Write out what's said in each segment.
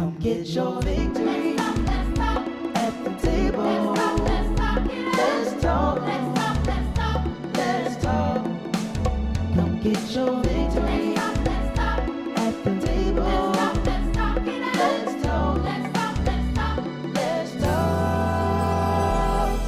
Come get your victory at the table. Let's talk. Let's talk. Come get your victory at the table. Let's talk. Let's talk.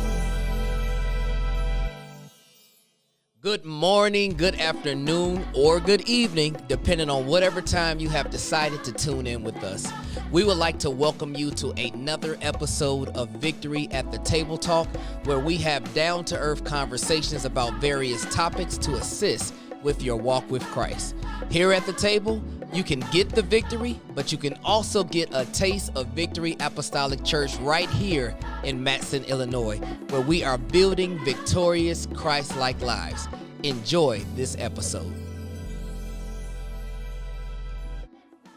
Good morning, good afternoon, or good evening, depending on whatever time you have decided to tune in with us. We would like to welcome you to another episode of Victory at the Table Talk, where we have down-to-earth conversations about various topics to assist with your walk with Christ. Here at the table, you can get the victory, but you can also get a taste of Victory Apostolic Church right here in Matson, Illinois, where we are building victorious Christ-like lives. Enjoy this episode.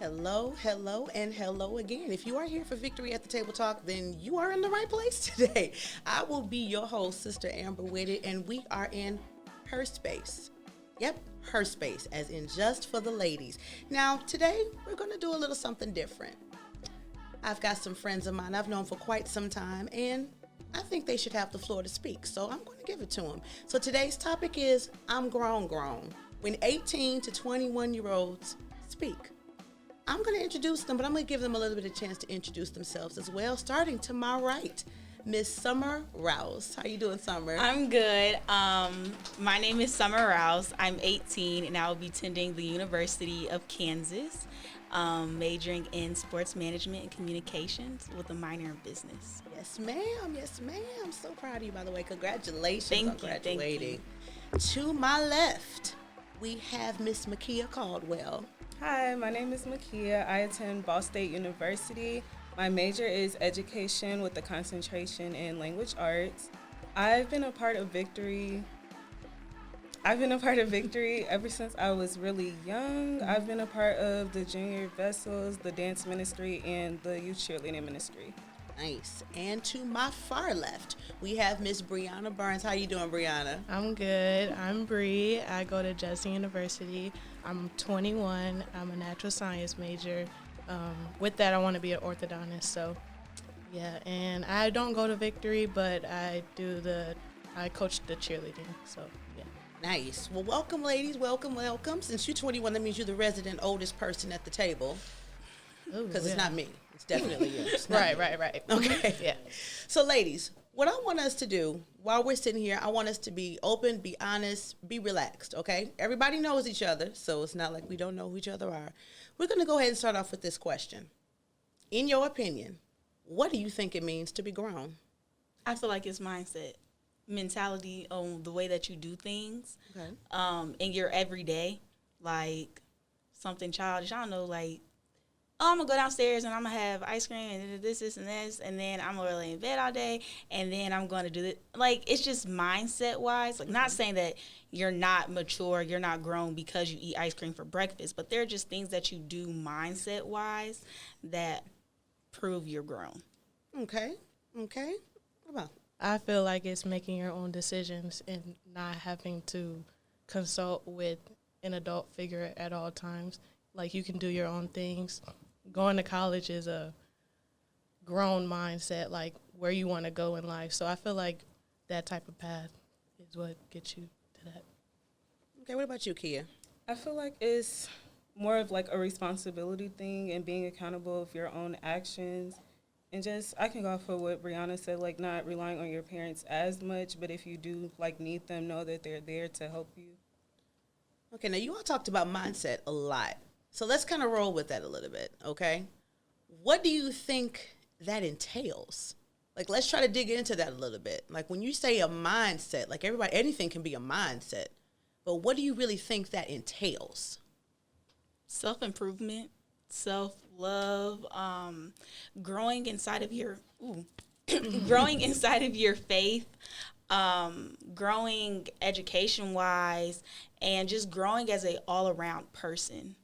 Hello, and hello again. If you are here for Victory at the Table Talk, then you are in the right place today. I will be your host, Sister Amber Whitted, and we are in her space. Yep, her space, as in just for the ladies. Now, today, we're going to do a little something different. I've got some friends of mine I've known for quite some time, and I think they should have the floor to speak, so I'm going to give it to them. So today's topic is, I'm grown. When 18 to 21-year-olds speak. I'm going to introduce them, but I'm going to give them a little bit of chance to introduce themselves as well, starting to my right. Miss Summer Rouse. How you doing, Summer? I'm good. My name is Summer Rouse. I'm 18, and I will be attending the University of Kansas, majoring in sports management and communications with a minor in business. Yes, ma'am. Yes, ma'am. I'm so proud of you, by the way. Congratulations on graduating. Thank you. To my left, we have Miss MaKiya Caldwell. Hi, my name is MaKiya. I attend Ball State University. My major is education with a concentration in language arts. I've been a part of Victory ever since I was really young. I've been a part of the junior vessels, the dance ministry, and the youth cheerleading ministry. Nice. And to my far left, we have Miss Brianna Burns. How you doing, Brianna? I'm good. I'm Bree. I go to Jesse University. I'm 21. I'm a natural science major. With that, I want to be an orthodontist. So, yeah. And I don't go to Victory, but I coach the cheerleading. So, yeah. Nice. Well, welcome, ladies. Welcome. Since you're 21, that means you're the resident oldest person at the table. Because it's not me. It's definitely you. It's not me. Right. Okay. Yeah. So, ladies, what I want us to do while we're sitting here, I want us to be open, be honest, be relaxed, okay? Everybody knows each other, so it's not like we don't know who each other are. We're going to go ahead and start off with this question. In your opinion, what do you think it means to be grown? I feel like it's mindset, mentality on the way that you do things, in your everyday, like something childish. I don't know, like, oh, I'm going to go downstairs and I'm going to have ice cream and this, and this, and then I'm going to lay in bed all day, and then I'm going to do it. Like, it's just mindset-wise. Like, not saying that you're not mature, you're not grown because you eat ice cream for breakfast, but there are just things that you do mindset-wise that prove you're grown. Okay. What about? I feel like it's making your own decisions and not having to consult with an adult figure at all times. Like, you can do your own things. Going to college is a grown mindset, like where you want to go in life. So I feel like that type of path is what gets you to that. Okay, what about you, Kia? I feel like it's more of like a responsibility thing and being accountable of your own actions. And just, I can go off of what Brianna said, like not relying on your parents as much, but if you do like need them, know that they're there to help you. Okay, now you all talked about mindset a lot. So let's kind of roll with that a little bit, okay? What do you think that entails? Like, let's try to dig into that a little bit. Like, when you say a mindset, like anything can be a mindset, but what do you really think that entails? Self-improvement, self-love, growing inside of your faith, growing education-wise, and just growing as a all-around person.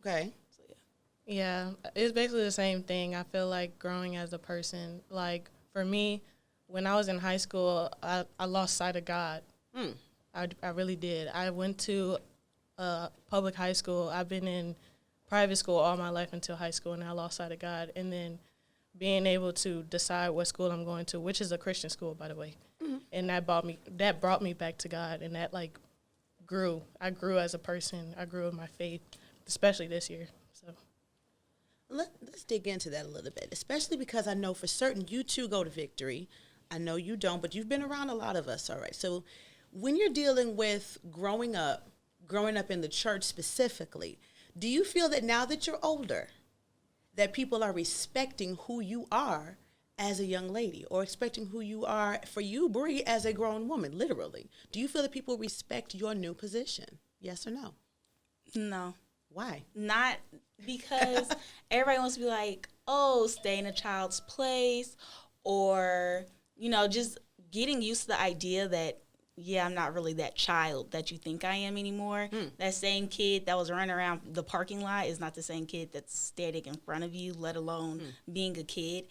Okay. So, Yeah, it's basically the same thing. I feel like growing as a person. Like, for me, when I was in high school, I lost sight of God. I really did. I went to public high school. I've been in private school all my life until high school, and I lost sight of God. And then being able to decide what school I'm going to, which is a Christian school, by the way. And that brought me back to God, and that like grew. I grew as a person. I grew in my faith, especially this year. So Let's dig into that a little bit, especially because I know for certain you too go to Victory. I know you don't, but you've been around a lot of us, all right? So when you're dealing with growing up in the church specifically, do you feel that now that you're older, that people are respecting who you are as a young lady, or expecting who you are, for you, Bree, as a grown woman, literally? Do you feel that people respect your new position? Yes or no? No. Why? Not because everybody wants to be like, oh, stay in a child's place, or, you know, just getting used to the idea that, yeah, I'm not really that child that you think I am anymore. That same kid that was running around the parking lot is not the same kid that's standing in front of you, let alone being a kid.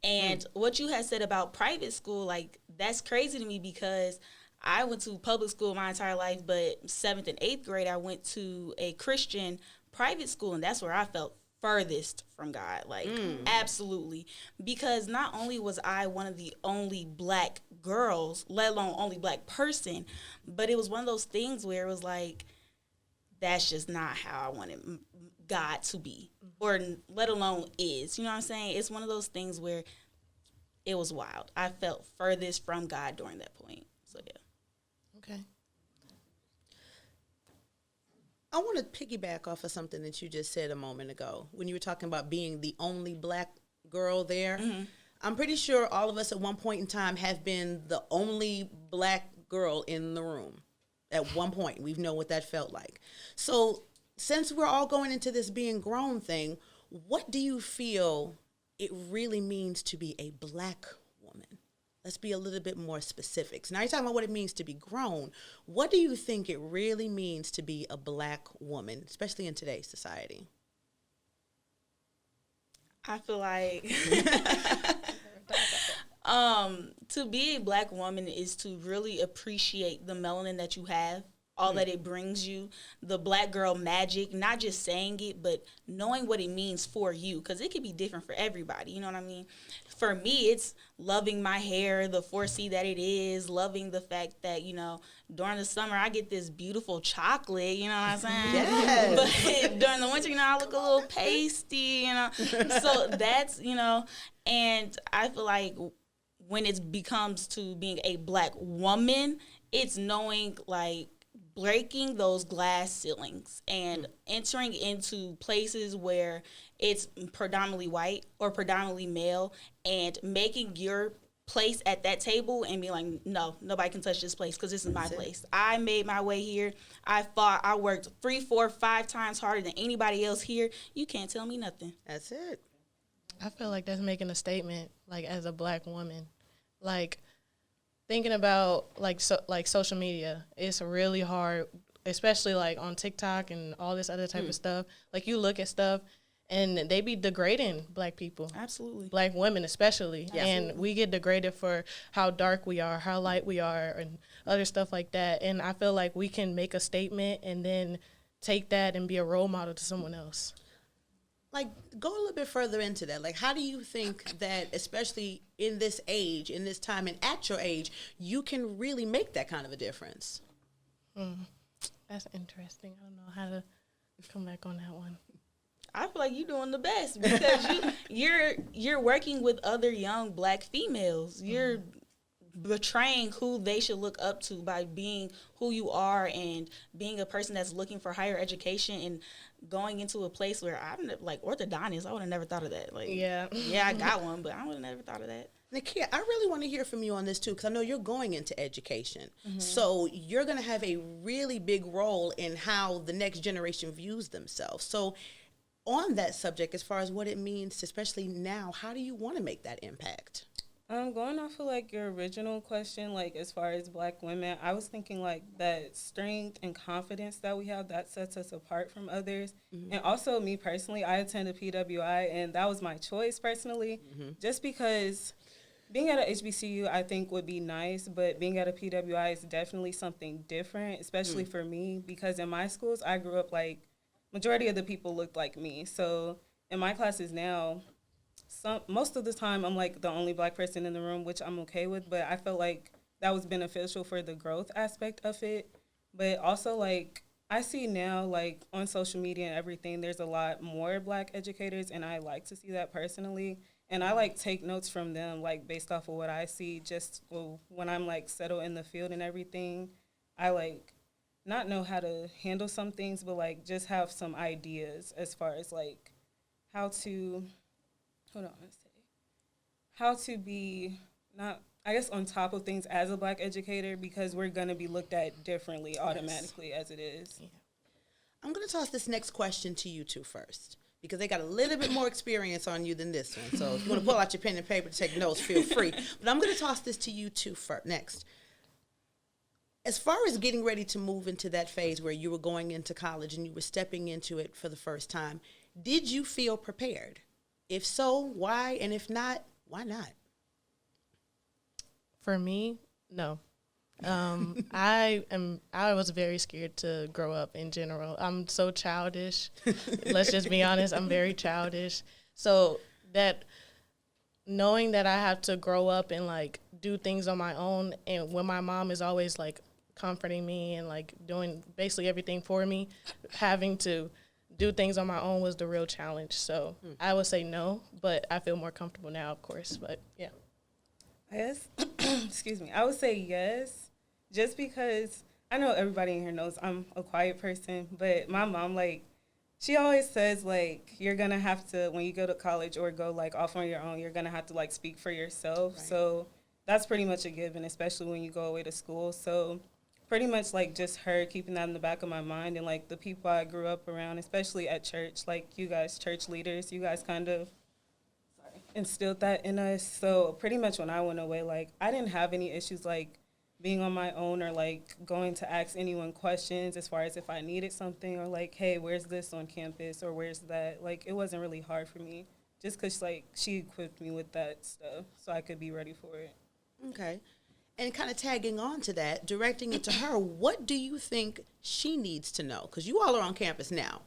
And what you had said about private school, like, that's crazy to me because I went to public school my entire life, but 7th and 8th grade, I went to a Christian private school, and that's where I felt furthest from God, like absolutely, because not only was I one of the only black girls, let alone only black person, but it was one of those things where it was like, that's just not how I wanted God to be, or let alone is, you know what I'm saying? It's one of those things where it was wild. I felt furthest from God during that point, so yeah. okay. I want to piggyback off of something that you just said a moment ago when you were talking about being the only black girl there. I'm pretty sure all of us at one point in time have been the only black girl in the room. At one point, we know what that felt like. So since we're all going into this being grown thing, what do you feel it really means to be a black woman? Let's be a little bit more specific. So now you're talking about what it means to be grown. What do you think it really means to be a black woman, especially in today's society? I feel like to be a black woman is to really appreciate the melanin that you have, all that it brings you, the black girl magic, not just saying it, but knowing what it means for you, because it could be different for everybody, you know what I mean? For me, it's loving my hair, the 4C that it is, loving the fact that, you know, during the summer, I get this beautiful chocolate, you know what I'm saying? Yes. But during the winter, you know, I look a little pasty, you know? So that's, you know, and I feel like when it becomes to being a black woman, it's knowing, like, breaking those glass ceilings and entering into places where it's predominantly white or predominantly male, and making your place at that table and be like, no, nobody can touch this place because this is my place. I made my way here. I fought. I worked 3, 4, 5 times harder than anybody else here. You can't tell me nothing. That's it. I feel like that's making a statement, like, as a black woman. Like, thinking about, like, social media, it's really hard, especially, like, on TikTok and all this other type of stuff. Like, you look at stuff, and they be degrading black people. Absolutely. Black women especially. Yeah. And we get degraded for how dark we are, how light we are, and other stuff like that. And I feel like we can make a statement and then take that and be a role model to someone else. Like, go a little bit further into that. Like, how do you think that, especially in this age, in this time, and at your age, you can really make that kind of a difference? That's interesting. I don't know how to come back on that one. I feel like you're doing the best because you're working with other young black females. You're betraying who they should look up to by being who you are and being a person that's looking for higher education and going into a place where I'm like orthodontist. I would have never thought of that. Like, yeah, I got one, but I would have never thought of that. MaKiya, I really want to hear from you on this too, because I know you're going into education. So you're going to have a really big role in how the next generation views themselves. So on that subject, as far as what it means, especially now, how do you want to make that impact? Going off of, like, your original question, like, as far as black women, I was thinking, like, that strength and confidence that we have, that sets us apart from others. And also, me personally, I attended PWI, and that was my choice personally, just because being at a HBCU, I think, would be nice, but being at a PWI is definitely something different, especially for me, because in my schools, I grew up, like, majority of the people looked like me. So in my classes now, most of the time I'm like the only Black person in the room, which I'm okay with, but I felt like that was beneficial for the growth aspect of it. But also, like, I see now, like, on social media and everything, there's a lot more Black educators, and I like to see that personally. And I, like, take notes from them, like, based off of what I see, just when I'm, like, settled in the field and everything. I, like, not know how to handle some things, but, like, just have some ideas as far as, like, how to, how to be not, I guess, on top of things as a Black educator, because we're going to be looked at differently automatically as it is. Yeah. I'm going to toss this next question to you two first, because they got a little bit more experience on you than this one. So if you want to pull out your pen and paper to take notes, feel free. But I'm going to toss this to you two first, next. As far as getting ready to move into that phase where you were going into college and you were stepping into it for the first time, did you feel prepared? If so, why? And if not, why not? For me, no. I was very scared to grow up in general. I'm so childish. Let's just be honest. I'm very childish. So that knowing that I have to grow up and like do things on my own, and when my mom is always like comforting me and like doing basically everything for me, having to do things on my own was the real challenge. So I would say no, but I feel more comfortable now, of course. But yeah. Yes. Excuse me. I would say yes, just because I know everybody in here knows I'm a quiet person, but my mom, like, she always says, like, you're going to have to, when you go to college or go, like, off on your own, you're going to have to, like, speak for yourself. Right. So that's pretty much a given, especially when you go away to school. So pretty much, like, just her keeping that in the back of my mind, and, like, the people I grew up around, especially at church, like, you guys, church leaders, you guys kind of instilled that in us. So pretty much when I went away, like, I didn't have any issues, like, being on my own or, like, going to ask anyone questions as far as if I needed something or, like, hey, where's this on campus or where's that? Like, it wasn't really hard for me just because, like, she equipped me with that stuff so I could be ready for it. Okay. And kind of tagging on to that, directing it to her, what do you think she needs to know? Because you all are on campus now.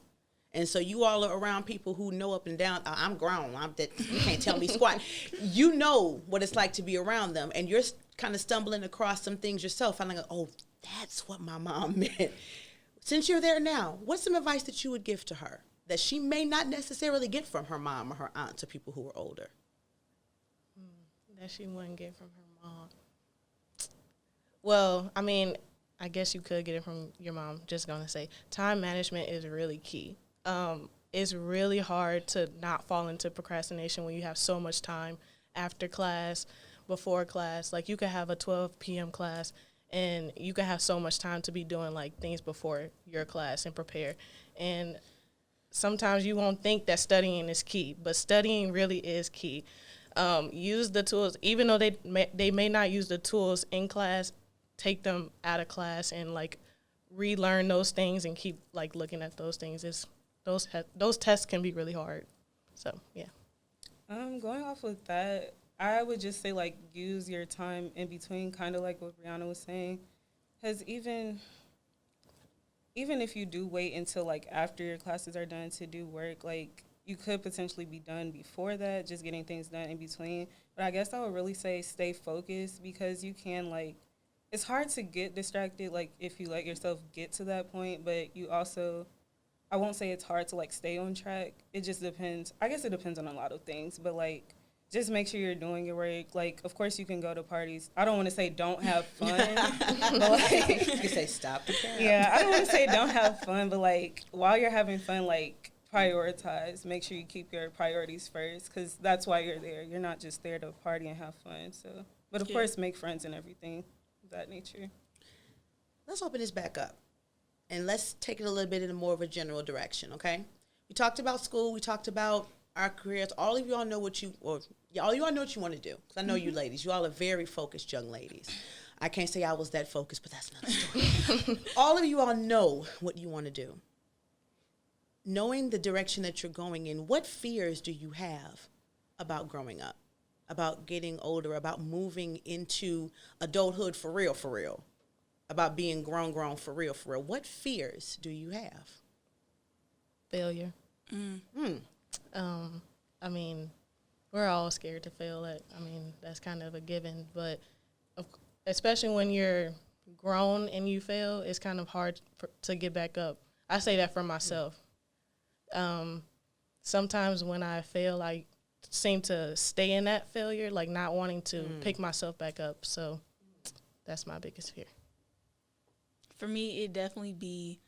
And so you all are around people who know up and down. I'm grown. You can't tell me squat. You know what it's like to be around them. And you're kind of stumbling across some things yourself. I'm like, oh, that's what my mom meant. Since you're there now, what's some advice that you would give to her that she may not necessarily get from her mom or her aunts or people who are older? That she wouldn't get from her mom. Well, I mean, I guess you could get it from your mom. Just going to say time management is really key. It's really hard to not fall into procrastination when you have so much time after class, before class. Like, you could have a 12 p.m. class, and you could have so much time to be doing, like, things before your class and prepare. And sometimes you won't think that studying is key, but studying really is key. Use the tools. Even though they may not use the tools in class, take them out of class and, like, relearn those things and keep, like, looking at those things. Those tests can be really hard. So, yeah. Going off with that, I would just say, like, use your time in between, kind of like what Brianna was saying. Because even if you do wait until, like, after your classes are done to do work, like, you could potentially be done before that, just getting things done in between. But I guess I would really say stay focused, because you can, like, it's hard to get distracted, like, if you let yourself get to that point, but you also, I won't say it's hard to, like, stay on track. It just depends. I guess it depends on a lot of things, but, like, just make sure you're doing your work. Like, of course, you can go to parties. I don't want to say don't have fun. But, like, You can say stop the cab. yeah, I don't want to say don't have fun, but, like, while you're having fun, like, prioritize. Make sure you keep your priorities first, because that's why you're there. You're not just there to party and have fun. So, but, of course, make friends and everything of that nature. Let's open this back up, and let's take it a little bit in a more of a general direction, okay? We talked about school. We talked about our careers. All of y'all know what you want to do. Because I know you ladies. You all are very focused young ladies. I can't say I was that focused, but that's another story. All of you all know what you want to do. Knowing the direction that you're going in, what fears do you have about growing up, about getting older, about moving into adulthood for real, about being grown for real? What fears do you have? Failure. I mean, we're all scared to fail. That's kind of a given. But especially when you're grown and you fail, it's kind of hard to get back up. I say that for myself. Sometimes when I fail, I seem to stay in that failure, like not wanting to pick myself back up. So that's my biggest fear. For me, it'd definitely be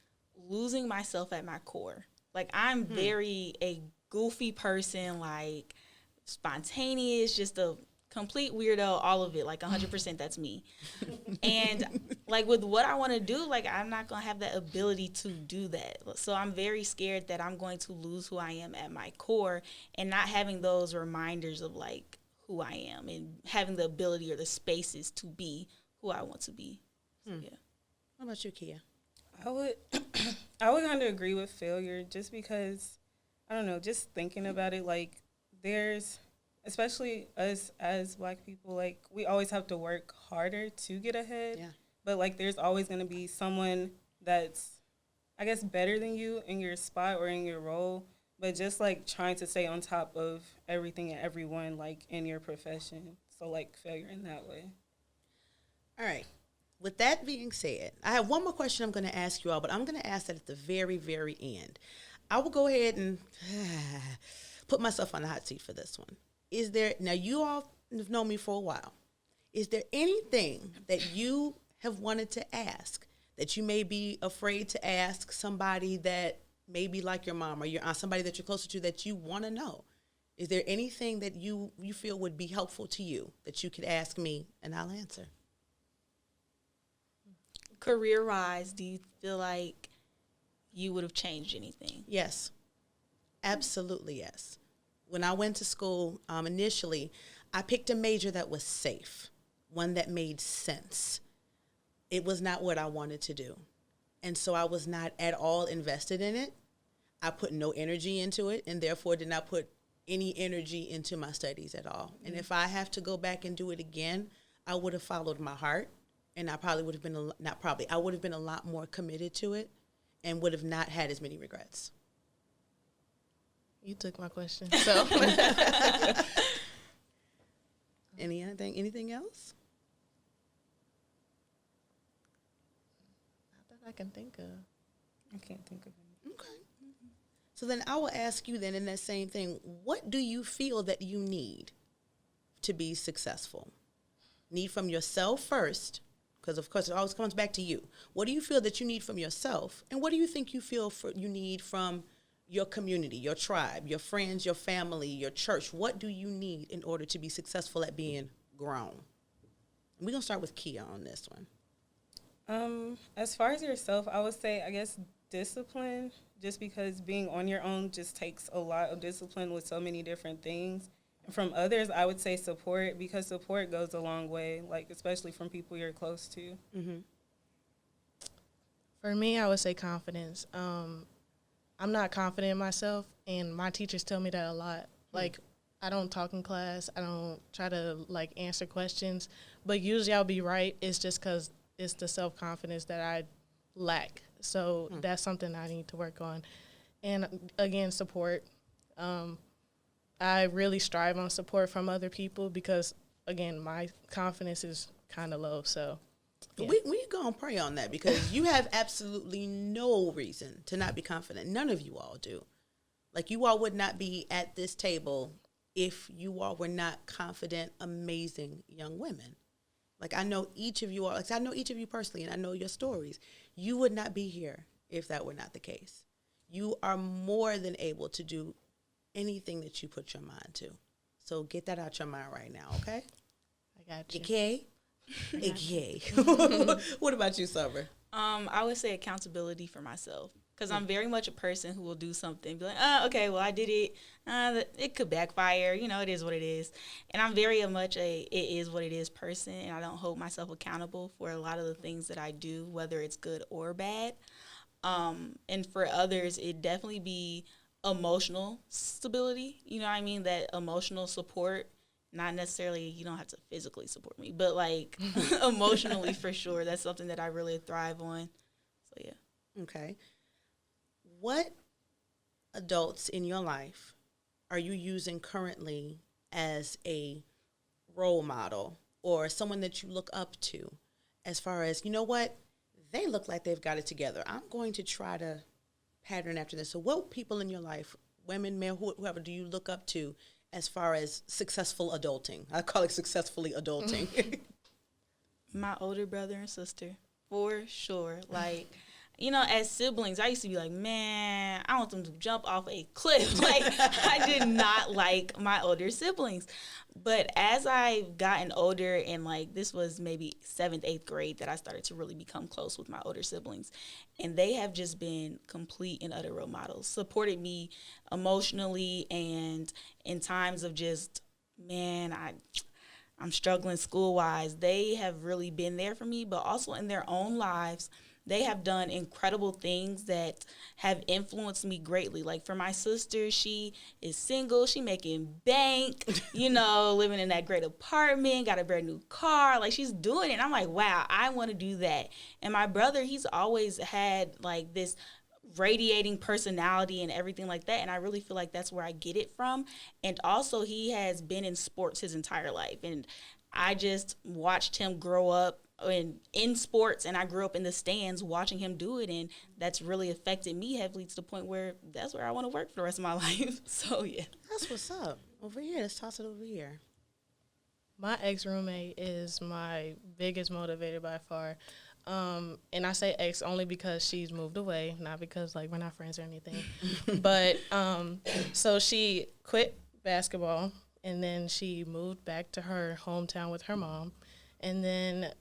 losing myself at my core. Like, I'm very a goofy person, like spontaneous, just a complete weirdo, all of it, like 100%, that's me. And like with what I want to do, like I'm not going to have that ability to do that. So I'm very scared that I'm going to lose who I am at my core and not having those reminders of like who I am and having the ability or the spaces to be who I want to be. So, yeah. What about you, Kia? I would kind of agree with failure just because, I don't know, just thinking about it, like there's, especially us as Black people, like we always have to work harder to get ahead. Yeah. But like there's always going to be someone that's, I guess, better than you in your spot or in your role. But just like trying to stay on top of everything and everyone like in your profession. So like failure in that way. All right. With that being said, I have one more question I'm going to ask you all, but I'm going to ask that at the very, very end. I will go ahead and put myself on the hot seat for this one. Now you all have known me for a while. Is there anything that you have wanted to ask that you may be afraid to ask somebody that may be like your mom or your aunt, somebody that you're closer to that you want to know? Is there anything that you feel would be helpful to you that you could ask me and I'll answer? Career-wise, do you feel like you would have changed anything? Yes, absolutely yes. When I went to school, initially, I picked a major that was safe, one that made sense. It was not what I wanted to do. And so I was not at all invested in it. I put no energy into it and therefore did not put any energy into my studies at all. And if I have to go back and do it again, I would have followed my heart. And I probably would have been, I would have been a lot more committed to it and would have not had as many regrets. You took my question. So anything else? not that I can think of. I can't think of anything. Okay. So then I will ask you then in that same thing, what do you feel that you need to be successful? Need from yourself first, because of course it always comes back to you. What do you feel that you need from yourself? And what do you think you feel you need from your community, your tribe, your friends, your family, your church? What do you need in order to be successful at being grown? And we're going to start with Kia on this one. As far as yourself, I would say, I guess, discipline, just because being on your own just takes a lot of discipline with so many different things. And from others, I would say support, because support goes a long way, like especially from people you're close to. Mm-hmm. For me, I would say confidence. I'm not confident in myself, and my teachers tell me that a lot. Like, I don't talk in class. I don't try to, like, answer questions. But usually I'll be right. It's just because it's the self-confidence that I lack. So that's something I need to work on. And, again, support. I really strive on support from other people because, again, my confidence is kind of low. So yeah. We going to pray on that because you have absolutely no reason to not be confident. None of you all do. Like, you all would not be at this table if you all were not confident, amazing young women. Like, I know each of you all, like I know each of you personally, and I know your stories. You would not be here if that were not the case. You are more than able to do anything that you put your mind to. So get that out your mind right now, okay? I got you. Okay? Okay. What about you, Summer? I would say accountability for myself, because I'm very much a person who will do something, be like, okay, well, I did it. It could backfire. You know, it is what it is. And I'm very much a it is what it is person, and I don't hold myself accountable for a lot of the things that I do, whether it's good or bad. And for others, it definitely be emotional stability. You know what I mean? That emotional support. Not necessarily, you don't have to physically support me, but like emotionally for sure. That's something that I really thrive on. So yeah. Okay. What adults in your life are you using currently as a role model or someone that you look up to as far as, you know what, they look like they've got it together. I'm going to try to pattern after this. So what people in your life, women, men, whoever, do you look up to as far as successful adulting? I call it successfully adulting. My older brother and sister, for sure. Like, you know, as siblings, I used to be like, man, I want them to jump off a cliff. Like, I did not like my older siblings. But as I've gotten older, and like this was maybe 7th, 8th grade that I started to really become close with my older siblings. And they have just been complete and utter role models, supported me emotionally and in times of just, man, I'm struggling school-wise. They have really been there for me, but also in their own lives, they have done incredible things that have influenced me greatly. Like for my sister, she is single, she making bank, you know, living in that great apartment, got a brand new car. Like she's doing it. And I'm like, wow, I want to do that. And my brother, he's always had like this radiating personality and everything like that, and I really feel like that's where I get it from. And also he has been in sports his entire life, and I just watched him grow up in sports, and I grew up in the stands watching him do it, and that's really affected me heavily to the point where that's where I want to work for the rest of my life. So yeah, That's what's up. Over here, let's toss it over here. My ex-roommate is my biggest motivator by far. And I say ex only because she's moved away, not because like we're not friends or anything. But so she quit basketball, and then she moved back to her hometown with her mom, and then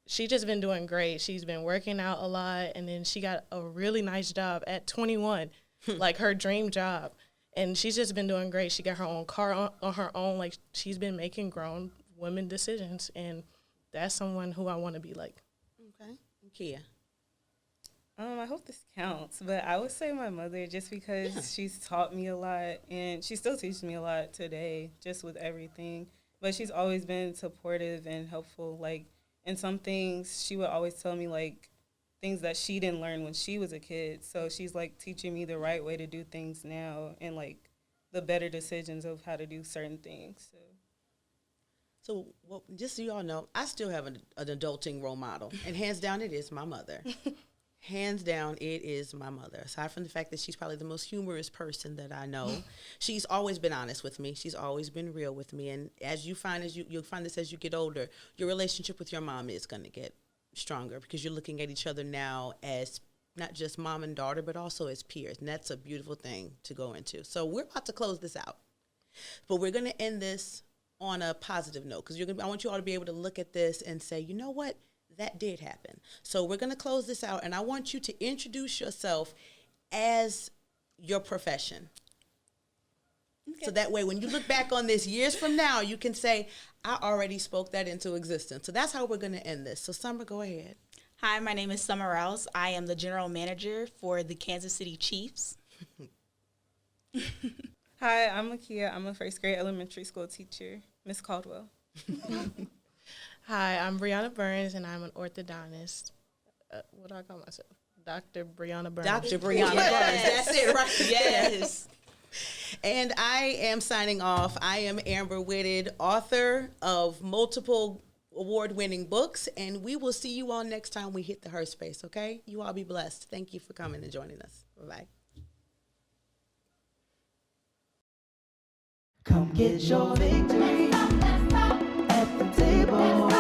she just been doing great. She's been working out a lot, and then she got a really nice job at 21, like her dream job. And she's just been doing great. She got her own car on her own. Like, she's been making grown women decisions, and that's someone who I want to be like. Okay. MaKiya. I hope this counts, but I would say my mother, just because she's taught me a lot, and she still teaches me a lot today, just with everything. But she's always been supportive and helpful. Like, in some things, she would always tell me, like, things that she didn't learn when she was a kid. So she's, like, teaching me the right way to do things now, and, like, the better decisions of how to do certain things. So, well, just so you all know, I still have an adulting role model, and hands down, it is my mother. Hands down, it is my mother. Aside from the fact that she's probably the most humorous person that I know, she's always been honest with me. She's always been real with me. And as you find, you'll find this as you get older, your relationship with your mom is going to get stronger because you're looking at each other now as not just mom and daughter, but also as peers. And that's a beautiful thing to go into. So we're about to close this out, but we're going to end this on a positive note because I want you all to be able to look at this and say, you know what? That did happen. So we're going to close this out, and I want you to introduce yourself as your profession. Okay. So that way, when you look back on this years from now, you can say, I already spoke that into existence. So that's how we're going to end this. So Summer, go ahead. Hi, my name is Summer Rouse. I am the general manager for the Kansas City Chiefs. Hi, I'm MaKiya. I'm a first grade elementary school teacher, Miss Caldwell. Hi, I'm Brianna Burns, and I'm an orthodontist. What do I call myself? Dr. Brianna Burns. Dr. Brianna Burns. That's it, right? Yes. And I am signing off. I am Amber Whitted, author of multiple award-winning books, and we will see you all next time we hit the Her Space, okay? You all be blessed. Thank you for coming and joining us. Bye-bye. Come get your victory at the table.